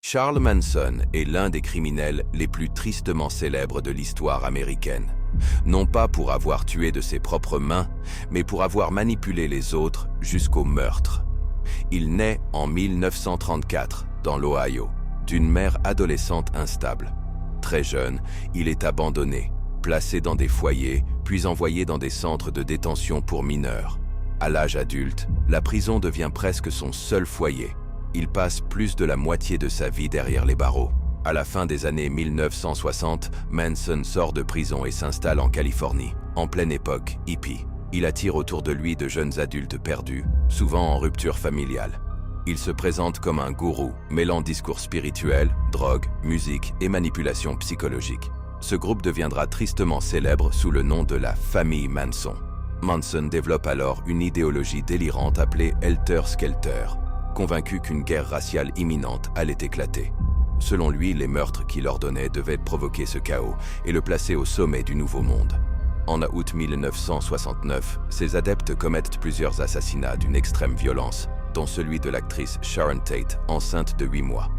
Charles Manson est l'un des criminels les plus tristement célèbres de l'histoire américaine. Non pas pour avoir tué de ses propres mains, mais pour avoir manipulé les autres jusqu'au meurtre. Il naît en 1934 dans l'Ohio, d'une mère adolescente instable. Très jeune, il est abandonné, placé dans des foyers, puis envoyé dans des centres de détention pour mineurs. À l'âge adulte, la prison devient presque son seul foyer. Il passe plus de la moitié de sa vie derrière les barreaux. À la fin des années 1960, Manson sort de prison et s'installe en Californie, en pleine époque hippie. Il attire autour de lui de jeunes adultes perdus, souvent en rupture familiale. Il se présente comme un gourou, mêlant discours spirituel, drogue, musique et manipulation psychologique. Ce groupe deviendra tristement célèbre sous le nom de la famille Manson. Manson développe alors une idéologie délirante appelée Helter Skelter, convaincu qu'une guerre raciale imminente allait éclater. Selon lui, les meurtres qu'il ordonnait devaient provoquer ce chaos et le placer au sommet du Nouveau Monde. En août 1969, ses adeptes commettent plusieurs assassinats d'une extrême violence, dont celui de l'actrice Sharon Tate, enceinte de 8 mois.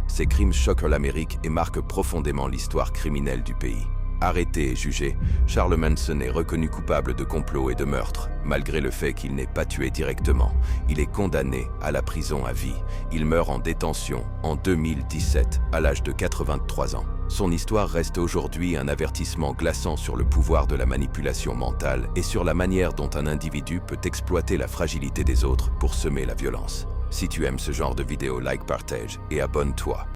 Ces crimes choquent l'Amérique et marquent profondément l'histoire criminelle du pays. Arrêté et jugé, Charles Manson est reconnu coupable de complot et de meurtre, malgré le fait qu'il n'ait pas tué directement. Il est condamné à la prison à vie. Il meurt en détention en 2017, à l'âge de 83 ans. Son histoire reste aujourd'hui un avertissement glaçant sur le pouvoir de la manipulation mentale et sur la manière dont un individu peut exploiter la fragilité des autres pour semer la violence. Si tu aimes ce genre de vidéo, like, partage et abonne-toi.